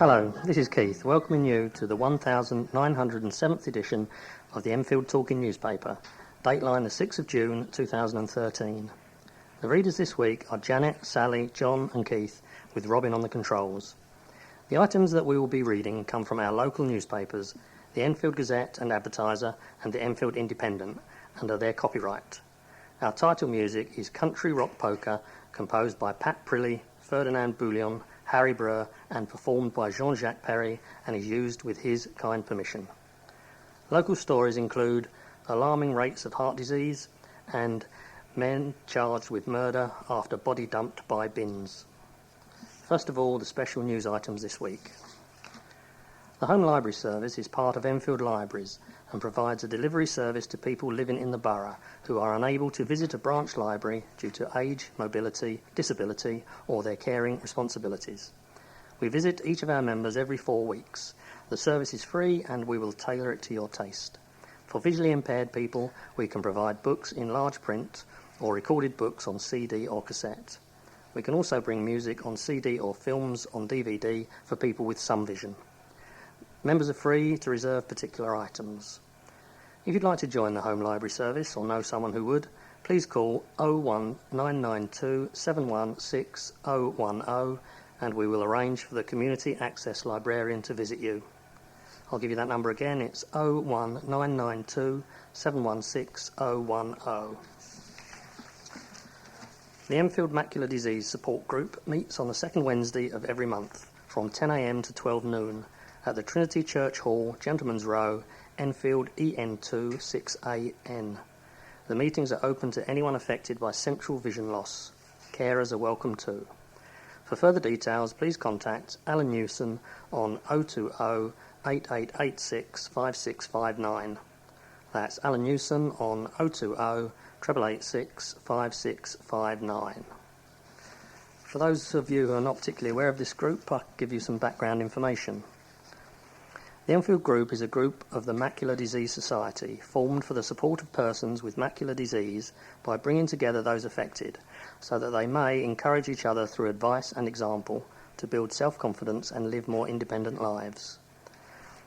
Hello, this is Keith, welcoming you to the 1907th edition of the Enfield Talking newspaper, Dateline the 6th of June 2013. The readers this week are Janet, Sally, John and Keith, with Robin on the controls. The items that we will be reading come from our local newspapers, the Enfield Gazette and Advertiser and the Enfield Independent, under their copyright. Our title music is Country Rock Polka, composed by Pat Prilly, Ferdinand Bouillon, Harry Breur, and performed by Jean-Jacques Perry, and is used with his kind permission. Local stories include alarming rates of heart disease and men charged with murder after body dumped by bins. First of all, the special news items this week. The Home Library Service is part of Enfield Libraries and provides a delivery service to people living in the borough who are unable to visit a branch library due to age, mobility, disability or their caring responsibilities. We visit each of our members every 4 weeks. The service is free and we will tailor it to your taste. For visually impaired people, we can provide books in large print or recorded books on CD or cassette. We can also bring music on CD or films on DVD for people with some vision. Members are free to reserve particular items. If you'd like to join the Home Library Service or know someone who would, please call 01992 716 010 and we will arrange for the Community Access Librarian to visit you. I'll give you that number again, it's 01992 716 010. The Enfield Macular Disease Support Group meets on the second Wednesday of every month from 10 a.m. to 12 noon at the Trinity Church Hall, Gentleman's Row, Enfield EN2 6AN. The meetings are open to anyone affected by central vision loss. Carers are welcome too. For further details, please contact Alan Newson on 020 8886 5659. That's Alan Newson on 020 886 5659. For those of you who are not particularly aware of this group, I'll give you some background information. The Enfield Group is a group of the Macular Disease Society formed for the support of persons with macular disease by bringing together those affected so that they may encourage each other through advice and example to build self-confidence and live more independent lives.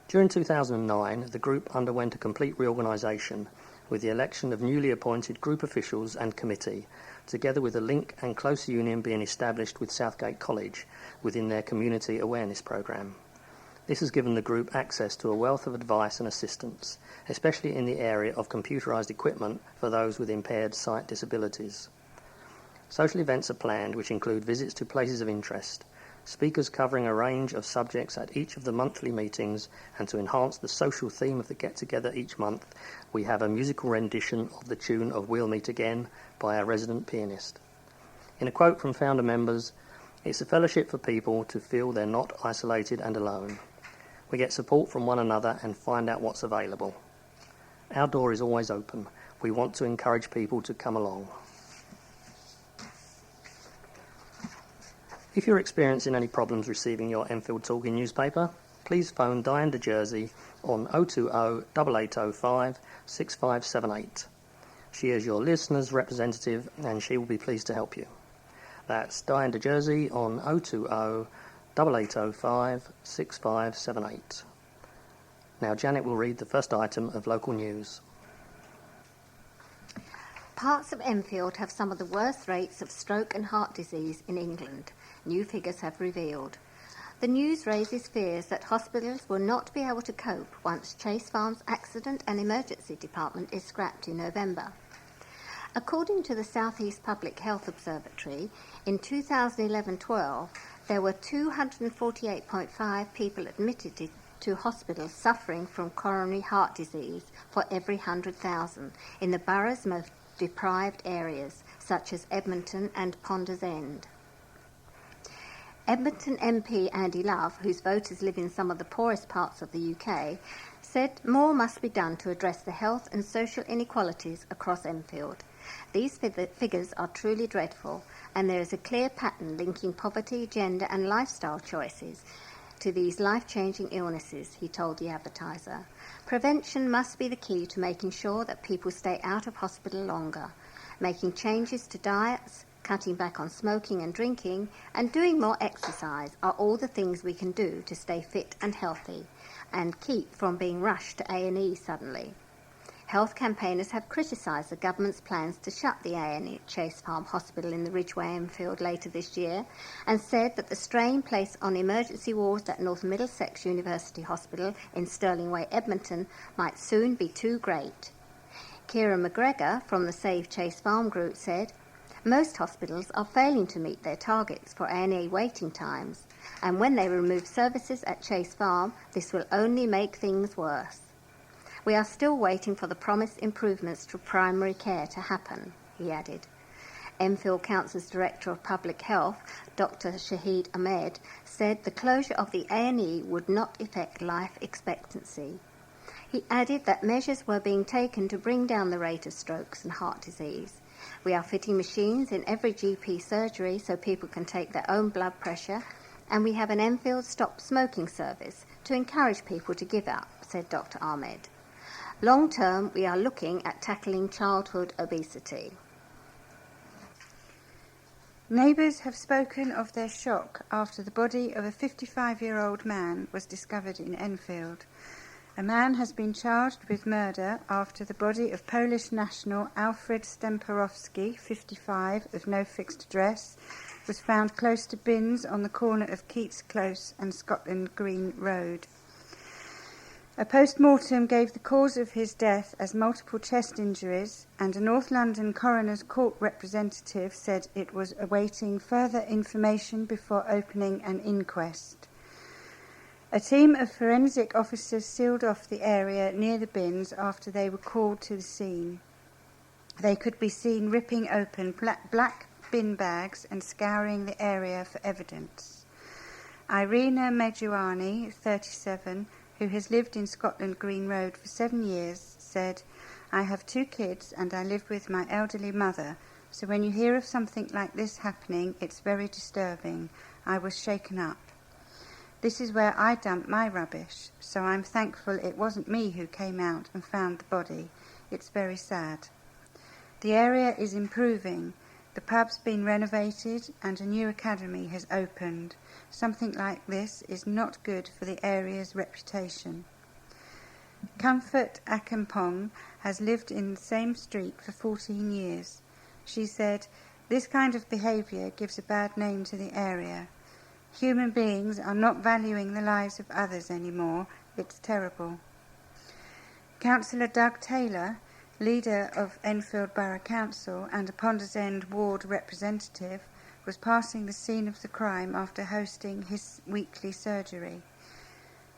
During 2009, the group underwent a complete reorganisation with the election of newly appointed group officials and committee, together with a link and close union being established with Southgate College within their community awareness programme. This has given the group access to a wealth of advice and assistance, especially in the area of computerised equipment for those with impaired sight disabilities. Social events are planned which include visits to places of interest, speakers covering a range of subjects at each of the monthly meetings, and to enhance the social theme of the get-together each month, we have a musical rendition of the tune of We'll Meet Again by our resident pianist. In a quote from founder members, "It's a fellowship for people to feel they're not isolated and alone. We get support from one another and find out what's available. Our door is always open. We want to encourage people to come along." If you're experiencing any problems receiving your Enfield Talking newspaper, please phone Diane de Jersey on 020 8805 6578. She is your listener's representative and she will be pleased to help you. That's Diane de Jersey on 020 8805 6578. Now Janet will read the first item of local news. Parts of Enfield have some of the worst rates of stroke and heart disease in England, new figures have revealed. The news raises fears that hospitals will not be able to cope once Chase Farm's Accident and Emergency Department is scrapped in November. According to the South East Public Health Observatory, in 2011-12, there were 248.5 people admitted to hospitals suffering from coronary heart disease for every 100,000 in the borough's most deprived areas, such as Edmonton and Ponders End. Edmonton MP Andy Love, whose voters live in some of the poorest parts of the UK, said more must be done to address the health and social inequalities across Enfield. These figures are truly dreadful, and there is a clear pattern linking poverty, gender and lifestyle choices to these life-changing illnesses, he told the Advertiser. Prevention must be the key to making sure that people stay out of hospital longer. Making changes to diets, cutting back on smoking and drinking, and doing more exercise are all the things we can do to stay fit and healthy and keep from being rushed to A&E suddenly. Health campaigners have criticised the government's plans to shut the A&E at Chase Farm Hospital in the Ridgeway Enfield later this year, and said that the strain placed on emergency wards at North Middlesex University Hospital in Stirling Way, Edmonton, might soon be too great. Kira McGregor from the Save Chase Farm group said, "Most hospitals are failing to meet their targets for A&E waiting times, and when they remove services at Chase Farm, this will only make things worse. We are still waiting for the promised improvements to primary care to happen," he added. Enfield Council's Director of Public Health, Dr. Shahid Ahmed, said the closure of the A&E would not affect life expectancy. He added that measures were being taken to bring down the rate of strokes and heart disease. "We are fitting machines in every GP surgery so people can take their own blood pressure, and we have an Enfield Stop Smoking service to encourage people to give up," said Dr. Ahmed. Long term, we are looking at tackling childhood obesity. Neighbours have spoken of their shock after the body of a 55-year-old man was discovered in Enfield. A man has been charged with murder after the body of Polish national Alfred Stemperowski, 55, of no fixed address, was found close to bins on the corner of Keats Close and Scotland Green Road. A post-mortem gave the cause of his death as multiple chest injuries, and a North London Coroner's Court representative said it was awaiting further information before opening an inquest. A team of forensic officers sealed off the area near the bins after they were called to the scene. They could be seen ripping open black bin bags and scouring the area for evidence. Irina Mejuani, 37, who has lived in Scotland Green Road for 7 years, said, "I have 2 kids and I live with my elderly mother, so when you hear of something like this happening, it's very disturbing. I was shaken up. This is where I dump my rubbish, so I'm thankful it wasn't me who came out and found the body. It's very sad. The area is improving. The pub's been renovated and a new academy has opened. Something like this is not good for the area's reputation." Comfort Akampong has lived in the same street for 14 years. She said, "This kind of behaviour gives a bad name to the area. Human beings are not valuing the lives of others anymore. It's terrible." Councillor Doug Taylor, leader of Enfield Borough Council and a Ponders End ward representative, was passing the scene of the crime after hosting his weekly surgery.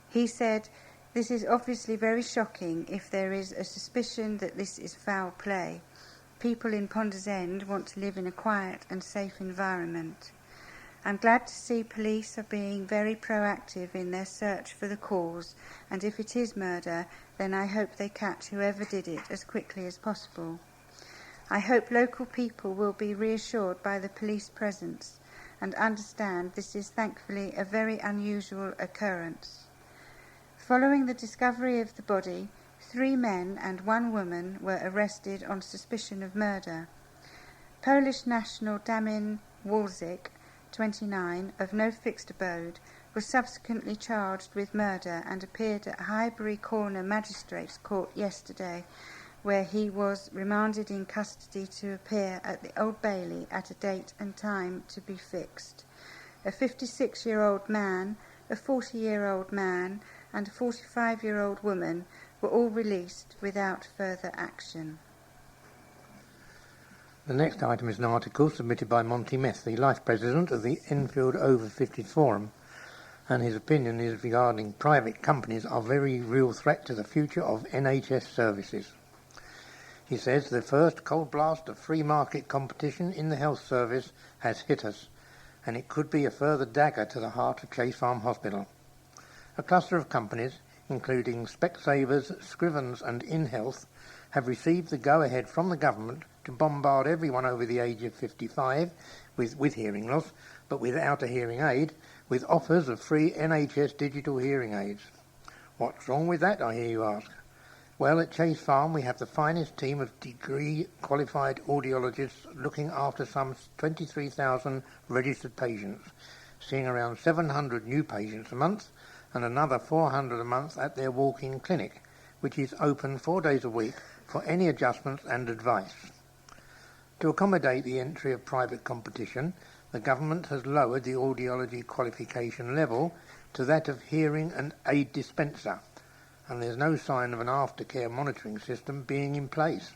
He said, "This is obviously very shocking if there is a suspicion that this is foul play. People in Ponders End want to live in a quiet and safe environment. I'm glad to see police are being very proactive in their search for the cause, and if it is murder, then I hope they catch whoever did it as quickly as possible. I hope local people will be reassured by the police presence and understand this is thankfully a very unusual occurrence." Following the discovery of the body, 3 men and 1 woman were arrested on suspicion of murder. Polish national Damian Walczyk, 29, of no fixed abode, was subsequently charged with murder and appeared at Highbury Corner Magistrates Court yesterday, where he was remanded in custody to appear at the Old Bailey at a date and time to be fixed. A 56-year-old man, a 40-year-old man, and a 45-year-old woman were all released without further action. The next item is an article submitted by Monty Meth, the Life President of the Enfield Over 50s Forum, and his opinion is regarding private companies are a very real threat to the future of NHS services. He says the first cold blast of free market competition in the health service has hit us, and it could be a further dagger to the heart of Chase Farm Hospital. A cluster of companies, including Specsavers, Scrivens and InHealth, have received the go-ahead from the government to bombard everyone over the age of 55 with hearing loss, but without a hearing aid, with offers of free NHS digital hearing aids. What's wrong with that, I hear you ask? Well, at Chase Farm we have the finest team of degree-qualified audiologists looking after some 23,000 registered patients, seeing around 700 new patients a month and another 400 a month at their walk-in clinic, which is open 4 days a week for any adjustments and advice. To accommodate the entry of private competition, the government has lowered the audiology qualification level to that of hearing and aid dispenser, and there's no sign of an aftercare monitoring system being in place.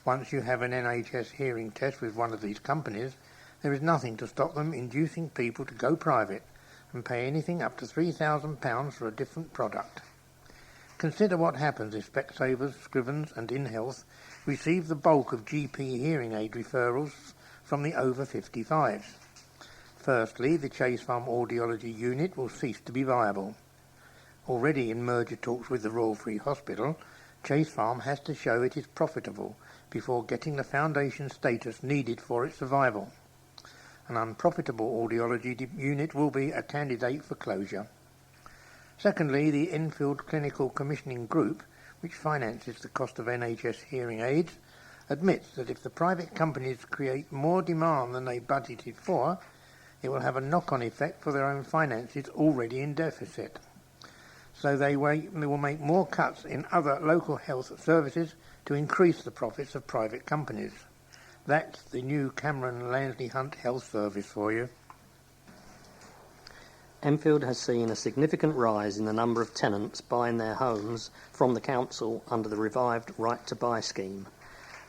Once you have an NHS hearing test with one of these companies, there is nothing to stop them inducing people to go private and pay anything up to £3,000 for a different product. Consider what happens if Specsavers, Scrivens and InHealth receive the bulk of GP hearing aid referrals from the over 55s. Firstly, the Chase Farm Audiology Unit will cease to be viable. Already in merger talks with the Royal Free Hospital, Chase Farm has to show it is profitable before getting the foundation status needed for its survival. An unprofitable audiology unit will be a candidate for closure. Secondly, the Enfield Clinical Commissioning Group, which finances the cost of NHS hearing aids, admits that if the private companies create more demand than they budgeted for, it will have a knock-on effect for their own finances already in deficit. So they will make more cuts in other local health services to increase the profits of private companies. That's the new Cameron Lansley Hunt Health Service for you. Enfield has seen a significant rise in the number of tenants buying their homes from the council under the revived Right to Buy scheme.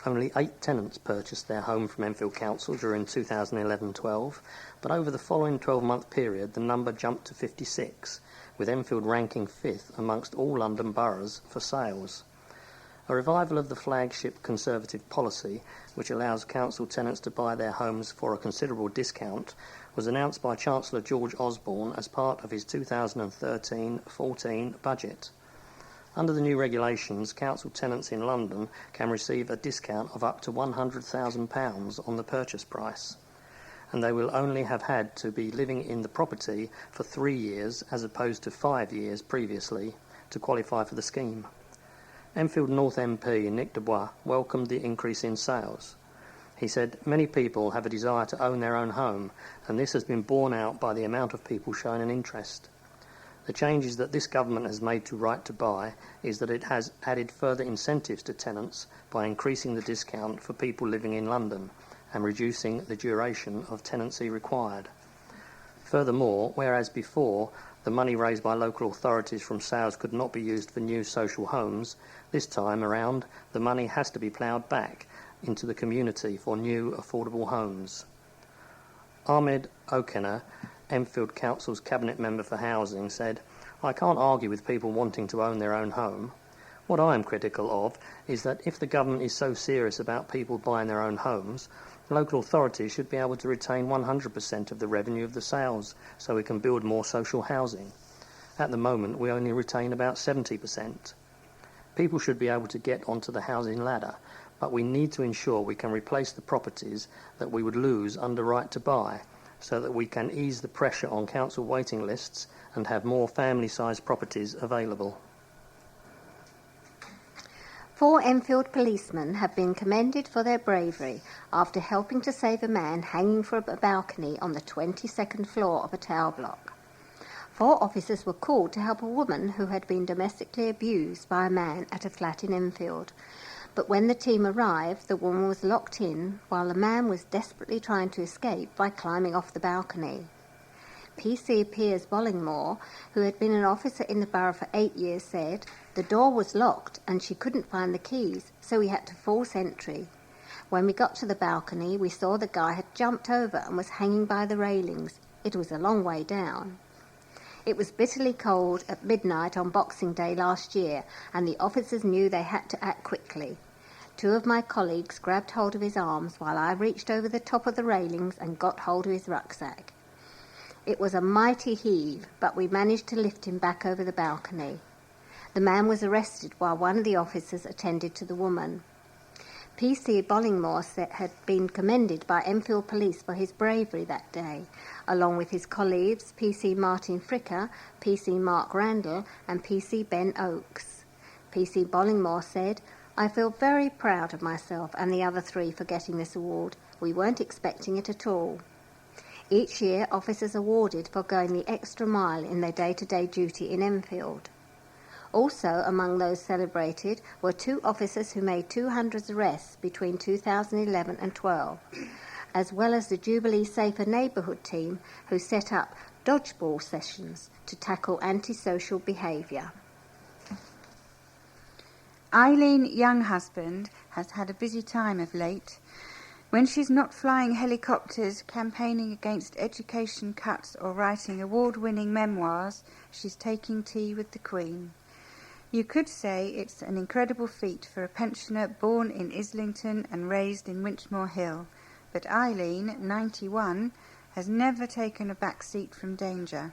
Only 8 tenants purchased their home from Enfield Council during 2011-12, but over the following 12-month period the number jumped to 56, with Enfield ranking 5th amongst all London boroughs for sales. A revival of the flagship Conservative policy, which allows council tenants to buy their homes for a considerable discount, was announced by Chancellor George Osborne as part of his 2013-14 budget. Under the new regulations, council tenants in London can receive a discount of up to £100,000 on the purchase price, and they will only have had to be living in the property for 3 years as opposed to 5 years previously to qualify for the scheme. Enfield North MP Nick Dubois welcomed the increase in sales. He said, "Many people have a desire to own their own home, and this has been borne out by the amount of people showing an interest. The changes that this government has made to Right to Buy is that it has added further incentives to tenants by increasing the discount for people living in London and reducing the duration of tenancy required. Furthermore, whereas before the money raised by local authorities from sales could not be used for new social homes, this time around the money has to be ploughed back into the community for new affordable homes." Ahmed O'Connor, Enfield Council's Cabinet Member for Housing, said, "I can't argue with people wanting to own their own home. What I am critical of is that if the government is so serious about people buying their own homes, local authorities should be able to retain 100% of the revenue of the sales so we can build more social housing. At the moment, we only retain about 70%. People should be able to get onto the housing ladder, but we need to ensure we can replace the properties that we would lose under Right to Buy so that we can ease the pressure on council waiting lists and have more family-sized properties available." 4 Enfield policemen have been commended for their bravery after helping to save a man hanging from a balcony on the 22nd floor of a tower block. 4 officers were called to help a woman who had been domestically abused by a man at a flat in Enfield. But when the team arrived, the woman was locked in while the man was desperately trying to escape by climbing off the balcony. PC Piers Bollingmore, who had been an officer in the borough for 8 years, said, "The door was locked and she couldn't find the keys, so we had to force entry. When we got to the balcony, we saw the guy had jumped over and was hanging by the railings. It was a long way down." It was bitterly cold at midnight on Boxing Day last year, and the officers knew they had to act quickly. 2 of my colleagues grabbed hold of his arms while I reached over the top of the railings and got hold of his rucksack. It was a mighty heave, but we managed to lift him back over the balcony. The man was arrested while one of the officers attended to the woman. PC Bollingmore had been commended by Enfield Police for his bravery that day, along with his colleagues PC Martin Fricker, PC Mark Randall and PC Ben Oakes. PC Bollingmore said, "I feel very proud of myself and the other 3 for getting this award. We weren't expecting it at all." Each year, officers are awarded for going the extra mile in their day-to-day duty in Enfield. Also among those celebrated were 2 officers who made 200 arrests between 2011 and 12, as well as the Jubilee Safer Neighbourhood team who set up dodgeball sessions to tackle antisocial behaviour. Eileen Younghusband has had a busy time of late. When she's not flying helicopters, campaigning against education cuts or writing award-winning memoirs, she's taking tea with the Queen. You could say it's an incredible feat for a pensioner born in Islington and raised in Winchmore Hill, but Eileen, 91, has never taken a back seat from danger.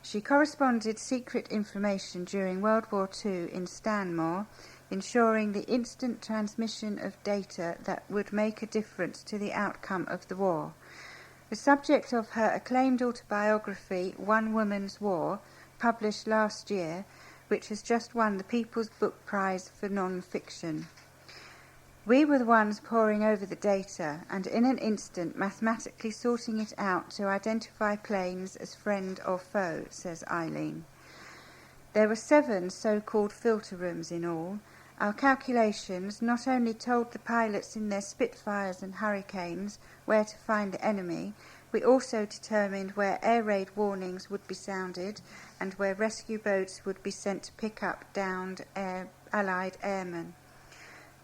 She corresponded secret information during World War II in Stanmore, ensuring the instant transmission of data that would make a difference to the outcome of the war. The subject of her acclaimed autobiography, One Woman's War, published last year, which has just won the People's Book Prize for non-fiction. We were the ones poring over the data and in an instant mathematically sorting it out to identify planes as friend or foe, says Eileen. There were 7 so-called filter rooms in all. Our calculations not only told the pilots in their Spitfires and Hurricanes where to find the enemy, we also determined where air raid warnings would be sounded and where rescue boats would be sent to pick up downed Allied airmen.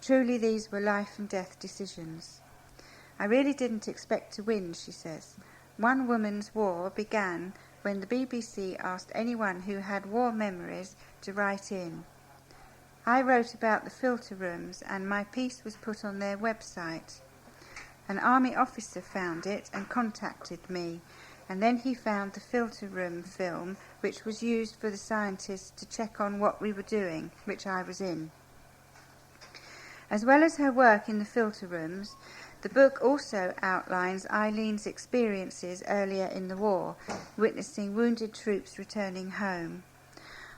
Truly these were life and death decisions. I really didn't expect to win, she says. One Woman's War began when the BBC asked anyone who had war memories to write in. I wrote about the filter rooms and my piece was put on their website. An army officer found it and contacted me, and then he found the filter room film, which was used for the scientists to check on what we were doing, which I was in. As well as her work in the filter rooms, the book also outlines Eileen's experiences earlier in the war, witnessing wounded troops returning home.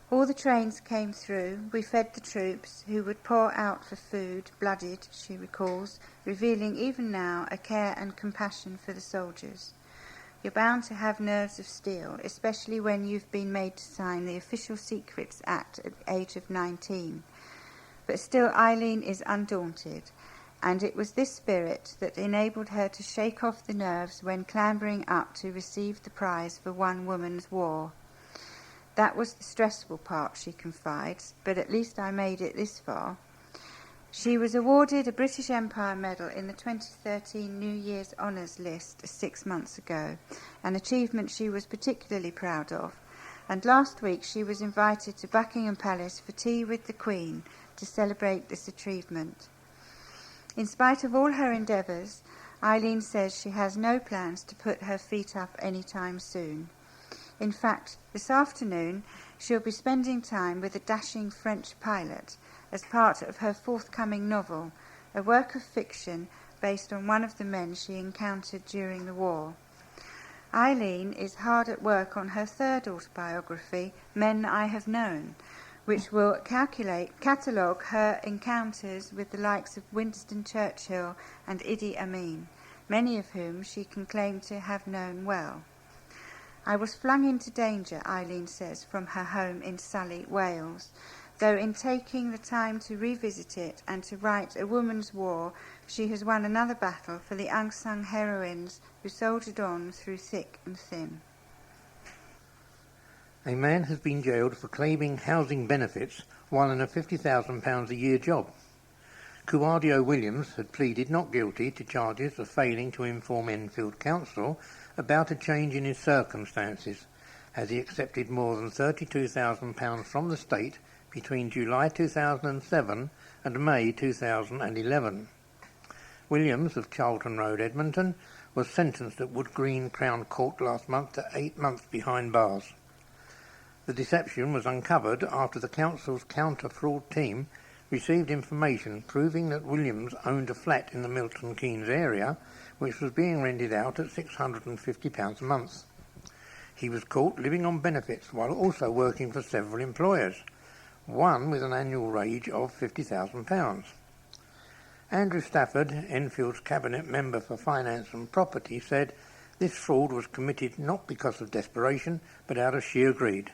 All the trains came through, we fed the troops, who would pour out for food, blooded, she recalls, revealing even now a care and compassion for the soldiers. You're bound to have nerves of steel, especially when you've been made to sign the Official Secrets Act at the age of 19. But still Eileen is undaunted, and it was this spirit that enabled her to shake off the nerves when clambering up to receive the prize for One Woman's War. That was the stressful part, she confides, but at least I made it this far. She was awarded a British Empire Medal in the 2013 New Year's Honours List 6 months ago, an achievement she was particularly proud of, and last week she was invited to Buckingham Palace for tea with the Queen to celebrate this achievement. In spite of all her endeavours, Eileen says she has no plans to put her feet up any time soon. In fact, this afternoon she'll be spending time with a dashing French pilot as part of her forthcoming novel, a work of fiction based on one of the men she encountered during the war. Eileen is hard at work on her 3rd autobiography, Men I Have Known, which will catalogue her encounters with the likes of Winston Churchill and Idi Amin, many of whom she can claim to have known well. I was flung into danger, Eileen says, from her home in Surrey, Wales, though in taking the time to revisit it and to write A Woman's War, she has won another battle for the unsung heroines who soldiered on through thick and thin. A man has been jailed for claiming housing benefits while in a £50,000 a year job. Cuadio Williams had pleaded not guilty to charges of failing to inform Enfield Council about a change in his circumstances, as he accepted more than £32,000 from the state between July 2007 and May 2011. Williams of Charlton Road, Edmonton, was sentenced at Wood Green Crown Court last month to 8 months behind bars. The deception was uncovered after the council's counter-fraud team received information proving that Williams owned a flat in the Milton Keynes area which was being rented out at £650 a month. He was caught living on benefits while also working for several employers. one with an annual wage of £50,000. Andrew Stafford, Enfield's Cabinet Member for Finance and Property, said this fraud was committed not because of desperation, but out of sheer greed.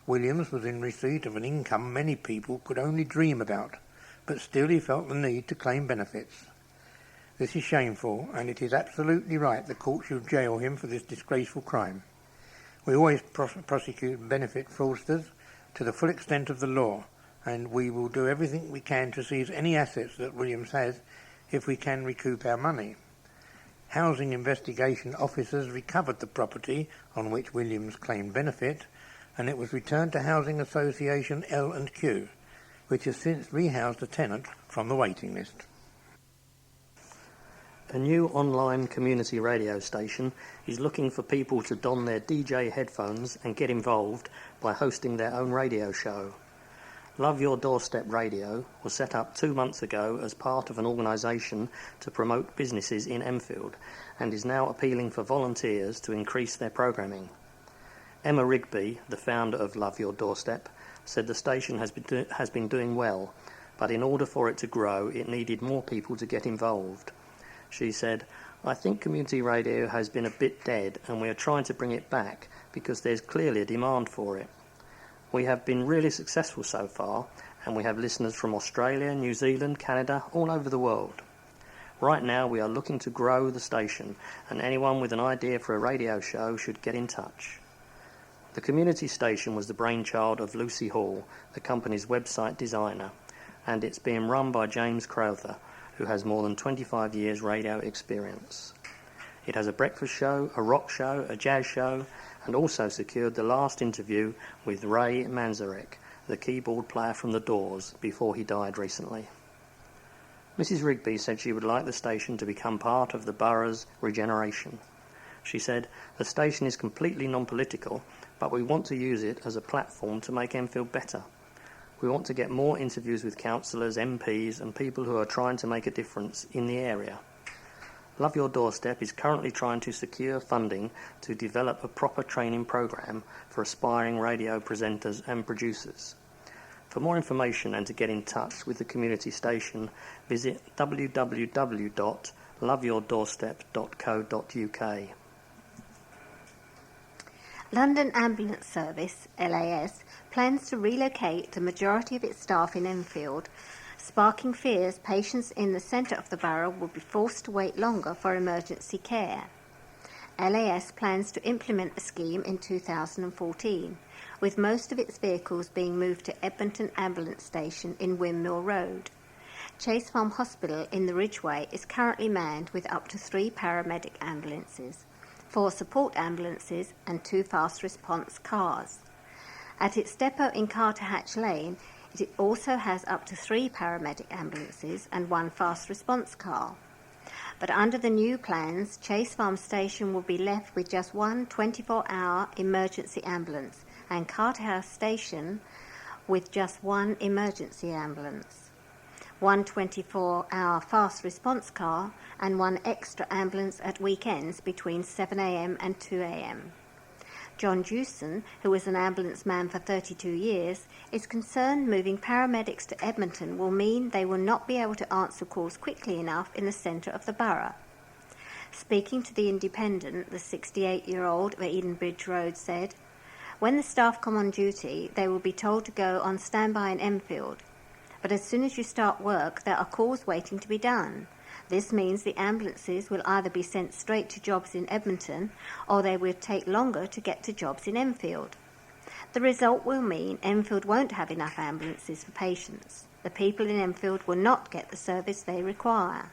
Williams was in receipt of an income many people could only dream about, but still he felt the need to claim benefits. This is shameful, and it is absolutely right the court should jail him for this disgraceful crime. We always prosecute benefit fraudsters to the full extent of the law, and we will do everything we can to seize any assets that Williams has if we can recoup our money. Housing investigation officers recovered the property on which Williams claimed benefit, and it was returned to Housing Association L&Q, which has since rehoused a tenant from the waiting list. A new online community radio station is looking for people to don their DJ headphones and get involved by hosting their own radio show. Love Your Doorstep Radio was set up 2 months ago as part of an organisation to promote businesses in Enfield and is now appealing for volunteers to increase their programming. Emma Rigby, the founder of Love Your Doorstep, said the station has been doing well, but in order for it to grow, it needed more people to get involved. She said, "I think community radio has been a bit dead and we are trying to bring it back because there's clearly a demand for it. We have been really successful so far, and we have listeners from Australia, New Zealand, Canada, all over the world. Right now we are looking to grow the station, and anyone with an idea for a radio show should get in touch." The community station was the brainchild of Lucy Hall, the company's website designer, and it's being run by James Crowther, who has more than 25 years radio experience. It has a breakfast show, a rock show, a jazz show, and also secured the last interview with Ray Manzarek, the keyboard player from The Doors, before he died recently. Mrs. Rigby said she would like the station to become part of the borough's regeneration. She said, "The station is completely non-political, but we want to use it as a platform to make Enfield better. We want to get more interviews with councillors, MPs and people who are trying to make a difference in the area. Love Your Doorstep is currently trying to secure funding to develop a proper training program for aspiring radio presenters and producers. For more information and to get in touch with the community station, visit www.loveyourdoorstep.co.uk. London Ambulance Service, LAS, plans to relocate the majority of its staff in Enfield, sparking fears patients in the centre of the borough will be forced to wait longer for emergency care. LAS plans to implement the scheme in 2014, with most of its vehicles being moved to Edmonton Ambulance Station in Windmill Road. Chase Farm Hospital in the Ridgeway is currently manned with up to 3 paramedic ambulances, 4 support ambulances and 2 fast response cars. At its depot in Carter Hatch Lane, it also has up to 3 paramedic ambulances and 1 fast response car. But under the new plans, Chase Farm Station will be left with just 1 24-hour emergency ambulance and Carter House Station with just 1 emergency ambulance, 1 24-hour fast response car and 1 extra ambulance at weekends between 7 a.m. and 2 a.m. John Jewson, who was an ambulance man for 32 years, is concerned moving paramedics to Edmonton will mean they will not be able to answer calls quickly enough in the centre of the borough. Speaking to The Independent, the 68-year-old of Edenbridge Road said, "When the staff come on duty, they will be told to go on standby in Enfield. But as soon as you start work, there are calls waiting to be done. This means the ambulances will either be sent straight to jobs in Edmonton or they will take longer to get to jobs in Enfield. The result will mean Enfield won't have enough ambulances for patients. The people in Enfield will not get the service they require.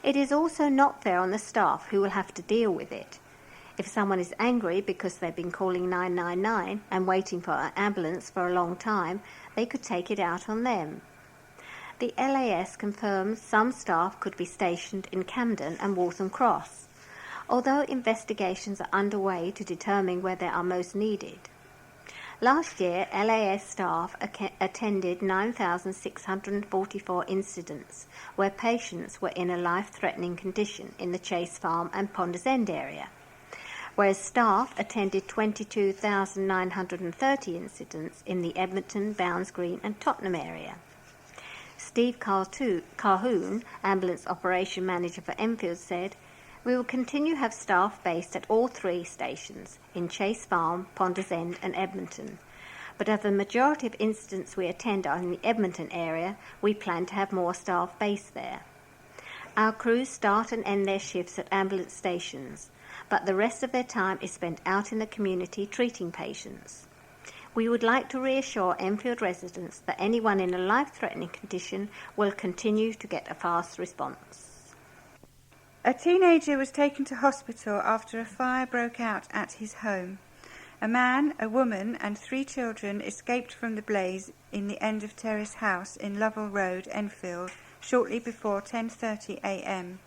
It is also not fair on the staff who will have to deal with it. If someone is angry because they've been calling 999 and waiting for an ambulance for a long time, they could take it out on them." The LAS confirms some staff could be stationed in Camden and Waltham Cross, although investigations are underway to determine where they are most needed. Last year, LAS staff attended 9,644 incidents where patients were in a life-threatening condition in the Chase Farm and Ponders End area. whereas staff attended 22,930 incidents in the Edmonton, Bounds Green and Tottenham area. Steve Calhoun, Ambulance Operation Manager for Enfield, said, "We will continue to have staff based at all 3 stations, in Chase Farm, Ponders End and Edmonton. But as the majority of incidents we attend are in the Edmonton area, we plan to have more staff based there. Our crews start and end their shifts at ambulance stations, but the rest of their time is spent out in the community treating patients. We would like to reassure Enfield residents that anyone in a life-threatening condition will continue to get a fast response." A teenager was taken to hospital after a fire broke out at his home. A man, a woman and 3 children escaped from the blaze in the end of Terrace House in Lovell Road, Enfield, shortly before 10:30 a.m.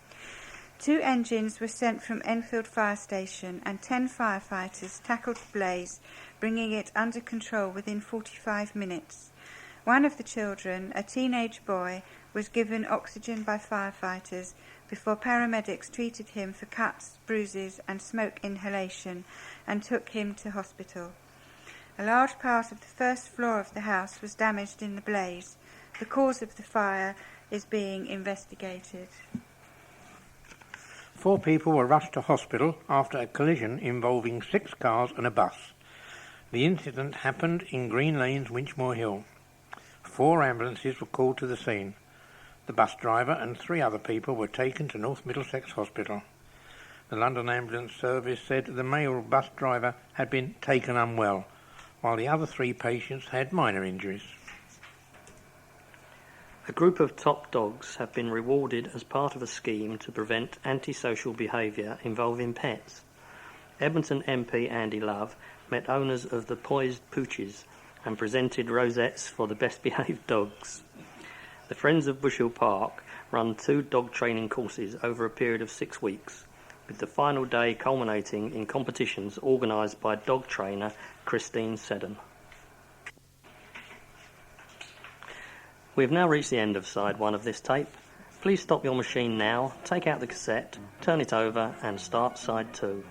2 engines were sent from Enfield Fire Station and 10 firefighters tackled the blaze, bringing it under control within 45 minutes. One of the children, a teenage boy, was given oxygen by firefighters before paramedics treated him for cuts, bruises and smoke inhalation and took him to hospital. A large part of the first floor of the house was damaged in the blaze. The cause of the fire is being investigated. 4 people were rushed to hospital after a collision involving 6 cars and a bus. The incident happened in Green Lanes, Winchmore Hill. 4 ambulances were called to the scene. The bus driver and 3 other people were taken to North Middlesex Hospital. The London Ambulance Service said the male bus driver had been taken unwell, while the other 3 patients had minor injuries. A group of top dogs have been rewarded as part of a scheme to prevent antisocial behaviour involving pets. Edmonton MP Andy Love met owners of the Poised Pooches and presented rosettes for the best behaved dogs. The Friends of Bushhill Park run 2 dog training courses over a period of 6 weeks, with the final day culminating in competitions organised by dog trainer Christine Seddon. We have now reached the end of side 1 of this tape. Please stop your machine now, take out the cassette, turn it over and start side 2.